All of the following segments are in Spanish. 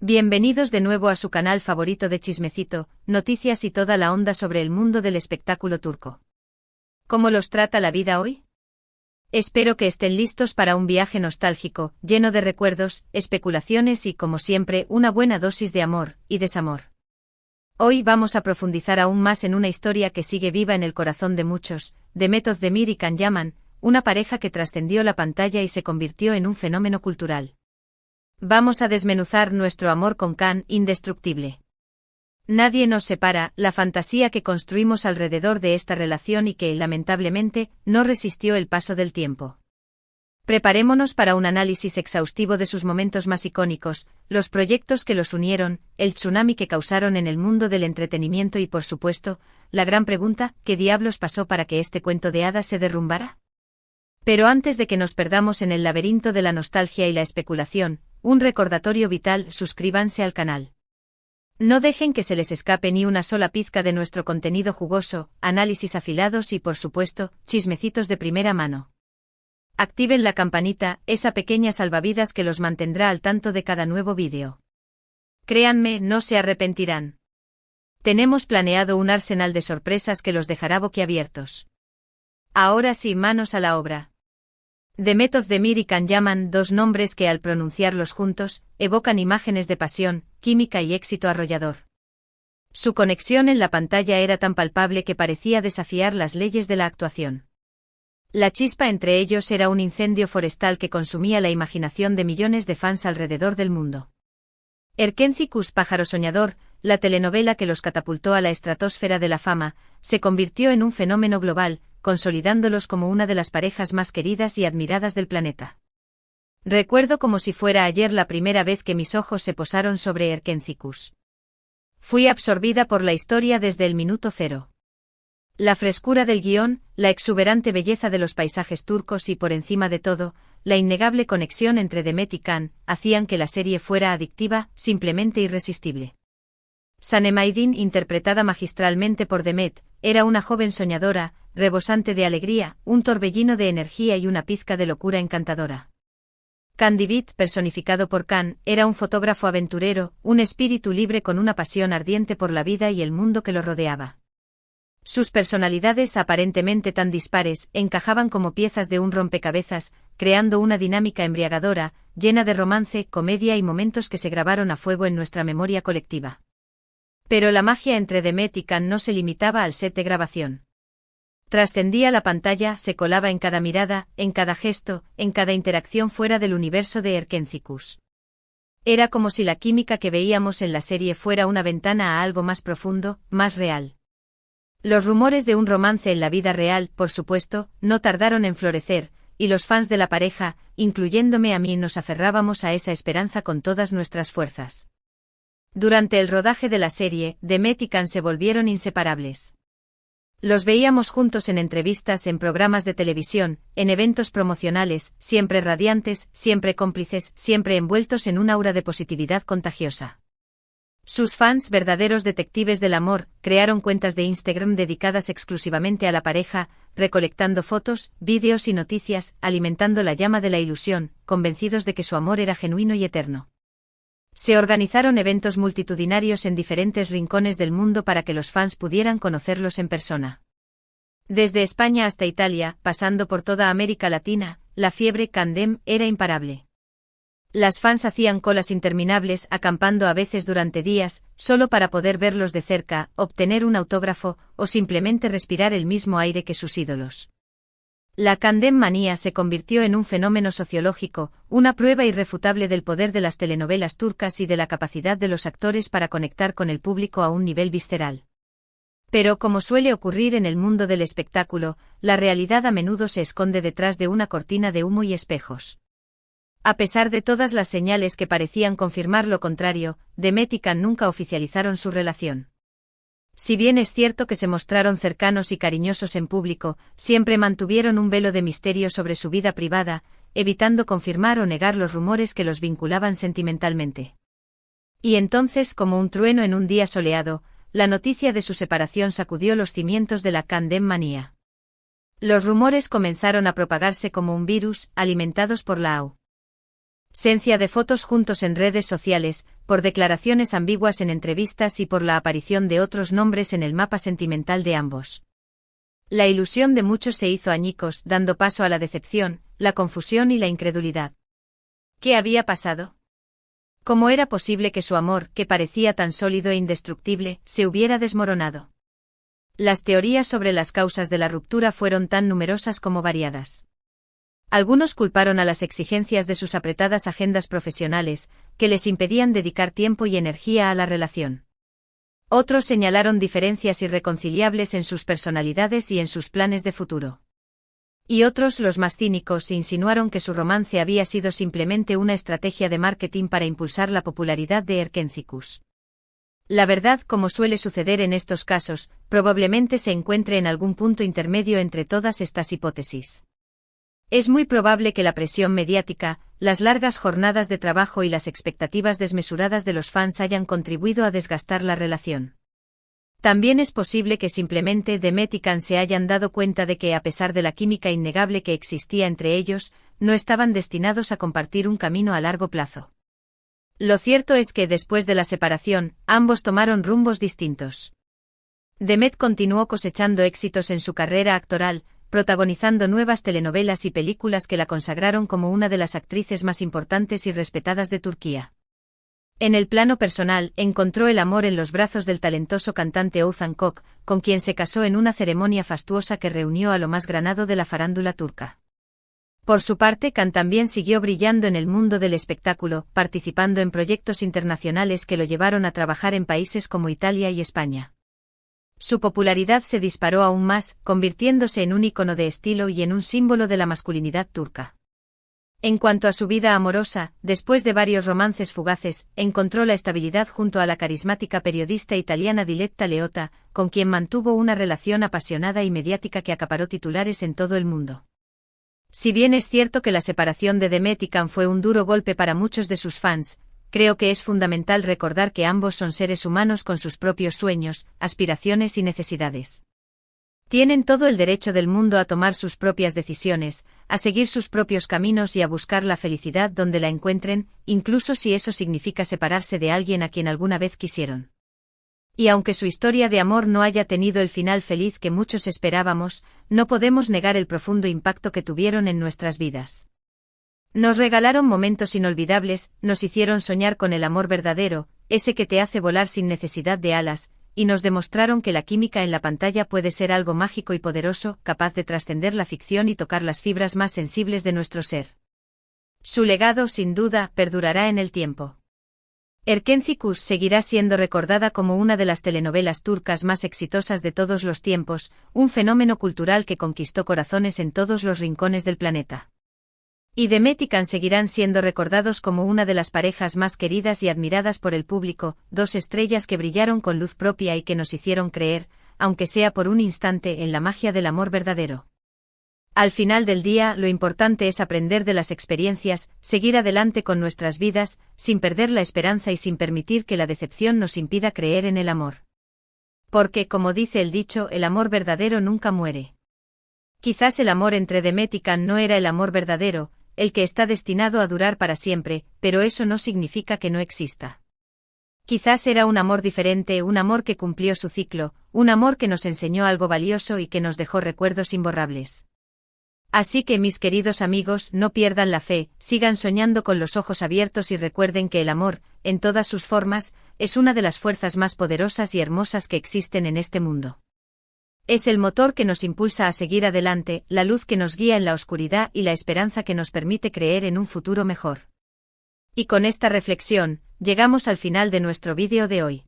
Bienvenidos de nuevo a su canal favorito de chismecito, noticias y toda la onda sobre el mundo del espectáculo turco. ¿Cómo los trata la vida hoy? Espero que estén listos para un viaje nostálgico, lleno de recuerdos, especulaciones y, como siempre, una buena dosis de amor y desamor. Hoy vamos a profundizar aún más en una historia que sigue viva en el corazón de muchos, Demet Özdemir y Can Yaman, una pareja que trascendió la pantalla y se convirtió en un fenómeno cultural. Vamos a desmenuzar nuestro amor con Can, indestructible. Nadie nos separa, la fantasía que construimos alrededor de esta relación y que, lamentablemente, no resistió el paso del tiempo. Preparémonos para un análisis exhaustivo de sus momentos más icónicos, los proyectos que los unieron, el tsunami que causaron en el mundo del entretenimiento y, por supuesto, la gran pregunta, ¿qué diablos pasó para que este cuento de hadas se derrumbara? Pero antes de que nos perdamos en el laberinto de la nostalgia y la especulación, un recordatorio vital: suscríbanse al canal. No dejen que se les escape ni una sola pizca de nuestro contenido jugoso, análisis afilados y, por supuesto, chismecitos de primera mano. Activen la campanita, esa pequeña salvavidas que los mantendrá al tanto de cada nuevo vídeo. Créanme, no se arrepentirán. Tenemos planeado un arsenal de sorpresas que los dejará boquiabiertos. Ahora sí, manos a la obra. Demet Özdemir y Can Yaman, dos nombres que al pronunciarlos juntos, evocan imágenes de pasión, química y éxito arrollador. Su conexión en la pantalla era tan palpable que parecía desafiar las leyes de la actuación. La chispa entre ellos era un incendio forestal que consumía la imaginación de millones de fans alrededor del mundo. Erkenci Kuş, Pájaro Soñador, la telenovela que los catapultó a la estratosfera de la fama, se convirtió en un fenómeno global, consolidándolos como una de las parejas más queridas y admiradas del planeta. Recuerdo como si fuera ayer la primera vez que mis ojos se posaron sobre Erkenci Kuş. Fui absorbida por la historia desde el minuto cero. La frescura del guión, la exuberante belleza de los paisajes turcos y, por encima de todo, la innegable conexión entre Demet y Can, hacían que la serie fuera adictiva, simplemente irresistible. Sanem Aydin, interpretada magistralmente por Demet, era una joven soñadora, rebosante de alegría, un torbellino de energía y una pizca de locura encantadora. Can Divit, personificado por Can, era un fotógrafo aventurero, un espíritu libre con una pasión ardiente por la vida y el mundo que lo rodeaba. Sus personalidades, aparentemente tan dispares, encajaban como piezas de un rompecabezas, creando una dinámica embriagadora, llena de romance, comedia y momentos que se grabaron a fuego en nuestra memoria colectiva. Pero la magia entre Demet y Can no se limitaba al set de grabación. Trascendía la pantalla, se colaba en cada mirada, en cada gesto, en cada interacción fuera del universo de Erkenci Kuş. Era como si la química que veíamos en la serie fuera una ventana a algo más profundo, más real. Los rumores de un romance en la vida real, por supuesto, no tardaron en florecer, y los fans de la pareja, incluyéndome a mí, nos aferrábamos a esa esperanza con todas nuestras fuerzas. Durante el rodaje de la serie, Demet y Can se volvieron inseparables. Los veíamos juntos en entrevistas, en programas de televisión, en eventos promocionales, siempre radiantes, siempre cómplices, siempre envueltos en un aura de positividad contagiosa. Sus fans, verdaderos detectives del amor, crearon cuentas de Instagram dedicadas exclusivamente a la pareja, recolectando fotos, vídeos y noticias, alimentando la llama de la ilusión, convencidos de que su amor era genuino y eterno. Se organizaron eventos multitudinarios en diferentes rincones del mundo para que los fans pudieran conocerlos en persona. Desde España hasta Italia, pasando por toda América Latina, la fiebre Candem era imparable. Las fans hacían colas interminables, acampando a veces durante días, solo para poder verlos de cerca, obtener un autógrafo, o simplemente respirar el mismo aire que sus ídolos. La Candem manía se convirtió en un fenómeno sociológico, una prueba irrefutable del poder de las telenovelas turcas y de la capacidad de los actores para conectar con el público a un nivel visceral. Pero, como suele ocurrir en el mundo del espectáculo, la realidad a menudo se esconde detrás de una cortina de humo y espejos. A pesar de todas las señales que parecían confirmar lo contrario, Demet y Can nunca oficializaron su relación. Si bien es cierto que se mostraron cercanos y cariñosos en público, siempre mantuvieron un velo de misterio sobre su vida privada, evitando confirmar o negar los rumores que los vinculaban sentimentalmente. Y entonces, como un trueno en un día soleado, la noticia de su separación sacudió los cimientos de la Candem manía. Los rumores comenzaron a propagarse como un virus, alimentados por la AU. Sencia de fotos juntos en redes sociales, por declaraciones ambiguas en entrevistas y por la aparición de otros nombres en el mapa sentimental de ambos. La ilusión de muchos se hizo añicos, dando paso a la decepción, la confusión y la incredulidad. ¿Qué había pasado? ¿Cómo era posible que su amor, que parecía tan sólido e indestructible, se hubiera desmoronado? Las teorías sobre las causas de la ruptura fueron tan numerosas como variadas. Algunos culparon a las exigencias de sus apretadas agendas profesionales, que les impedían dedicar tiempo y energía a la relación. Otros señalaron diferencias irreconciliables en sus personalidades y en sus planes de futuro. Y otros, los más cínicos, insinuaron que su romance había sido simplemente una estrategia de marketing para impulsar la popularidad de Erkénthicus. La verdad, como suele suceder en estos casos, probablemente se encuentre en algún punto intermedio entre todas estas hipótesis. Es muy probable que la presión mediática, las largas jornadas de trabajo y las expectativas desmesuradas de los fans hayan contribuido a desgastar la relación. También es posible que simplemente Demet y Can se hayan dado cuenta de que, a pesar de la química innegable que existía entre ellos, no estaban destinados a compartir un camino a largo plazo. Lo cierto es que, después de la separación, ambos tomaron rumbos distintos. Demet continuó cosechando éxitos en su carrera actoral, protagonizando nuevas telenovelas y películas que la consagraron como una de las actrices más importantes y respetadas de Turquía. En el plano personal, encontró el amor en los brazos del talentoso cantante Oğuzhan Koç, con quien se casó en una ceremonia fastuosa que reunió a lo más granado de la farándula turca. Por su parte, Can también siguió brillando en el mundo del espectáculo, participando en proyectos internacionales que lo llevaron a trabajar en países como Italia y España. Su popularidad se disparó aún más, convirtiéndose en un ícono de estilo y en un símbolo de la masculinidad turca. En cuanto a su vida amorosa, después de varios romances fugaces, encontró la estabilidad junto a la carismática periodista italiana Diletta Leotta, con quien mantuvo una relación apasionada y mediática que acaparó titulares en todo el mundo. Si bien es cierto que la separación de Demet y Can fue un duro golpe para muchos de sus fans, creo que es fundamental recordar que ambos son seres humanos con sus propios sueños, aspiraciones y necesidades. Tienen todo el derecho del mundo a tomar sus propias decisiones, a seguir sus propios caminos y a buscar la felicidad donde la encuentren, incluso si eso significa separarse de alguien a quien alguna vez quisieron. Y aunque su historia de amor no haya tenido el final feliz que muchos esperábamos, no podemos negar el profundo impacto que tuvieron en nuestras vidas. Nos regalaron momentos inolvidables, nos hicieron soñar con el amor verdadero, ese que te hace volar sin necesidad de alas, y nos demostraron que la química en la pantalla puede ser algo mágico y poderoso, capaz de trascender la ficción y tocar las fibras más sensibles de nuestro ser. Su legado, sin duda, perdurará en el tiempo. Erkénthicus seguirá siendo recordada como una de las telenovelas turcas más exitosas de todos los tiempos, un fenómeno cultural que conquistó corazones en todos los rincones del planeta. Y Demet y Can seguirán siendo recordados como una de las parejas más queridas y admiradas por el público, dos estrellas que brillaron con luz propia y que nos hicieron creer, aunque sea por un instante, en la magia del amor verdadero. Al final del día, lo importante es aprender de las experiencias, seguir adelante con nuestras vidas, sin perder la esperanza y sin permitir que la decepción nos impida creer en el amor. Porque, como dice el dicho, el amor verdadero nunca muere. Quizás el amor entre Demet y Can no era el amor verdadero, el que está destinado a durar para siempre, pero eso no significa que no exista. Quizás era un amor diferente, un amor que cumplió su ciclo, un amor que nos enseñó algo valioso y que nos dejó recuerdos imborrables. Así que, mis queridos amigos, no pierdan la fe, sigan soñando con los ojos abiertos y recuerden que el amor, en todas sus formas, es una de las fuerzas más poderosas y hermosas que existen en este mundo. Es el motor que nos impulsa a seguir adelante, la luz que nos guía en la oscuridad y la esperanza que nos permite creer en un futuro mejor. Y con esta reflexión, llegamos al final de nuestro vídeo de hoy.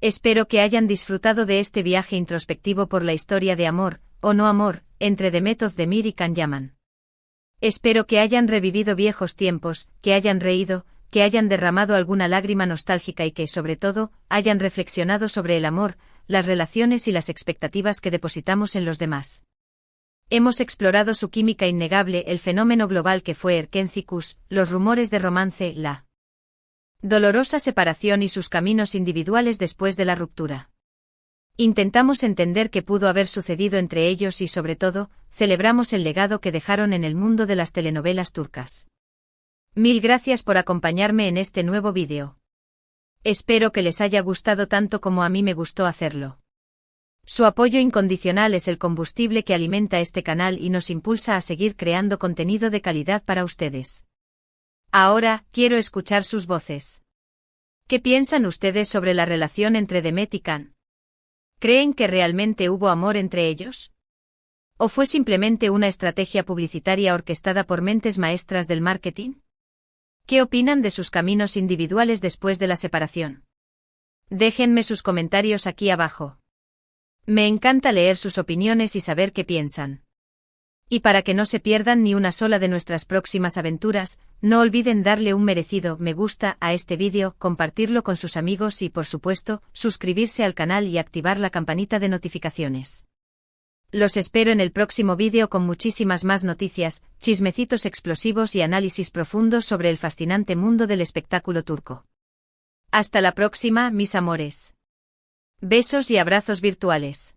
Espero que hayan disfrutado de este viaje introspectivo por la historia de amor, o no amor, entre Demet Özdemir y Can Yaman. Espero que hayan revivido viejos tiempos, que hayan reído, que hayan derramado alguna lágrima nostálgica y que, sobre todo, hayan reflexionado sobre el amor, las relaciones y las expectativas que depositamos en los demás. Hemos explorado su química innegable, el fenómeno global que fue Erkénthicus, los rumores de romance, la dolorosa separación y sus caminos individuales después de la ruptura. Intentamos entender qué pudo haber sucedido entre ellos y, sobre todo, celebramos el legado que dejaron en el mundo de las telenovelas turcas. Mil gracias por acompañarme en este nuevo vídeo. Espero que les haya gustado tanto como a mí me gustó hacerlo. Su apoyo incondicional es el combustible que alimenta este canal y nos impulsa a seguir creando contenido de calidad para ustedes. Ahora, quiero escuchar sus voces. ¿Qué piensan ustedes sobre la relación entre Demet y Can? ¿Creen que realmente hubo amor entre ellos? ¿O fue simplemente una estrategia publicitaria orquestada por mentes maestras del marketing? ¿Qué opinan de sus caminos individuales después de la separación? Déjenme sus comentarios aquí abajo. Me encanta leer sus opiniones y saber qué piensan. Y para que no se pierdan ni una sola de nuestras próximas aventuras, no olviden darle un merecido me gusta a este vídeo, compartirlo con sus amigos y, por supuesto, suscribirse al canal y activar la campanita de notificaciones. Los espero en el próximo vídeo con muchísimas más noticias, chismecitos explosivos y análisis profundos sobre el fascinante mundo del espectáculo turco. Hasta la próxima, mis amores. Besos y abrazos virtuales.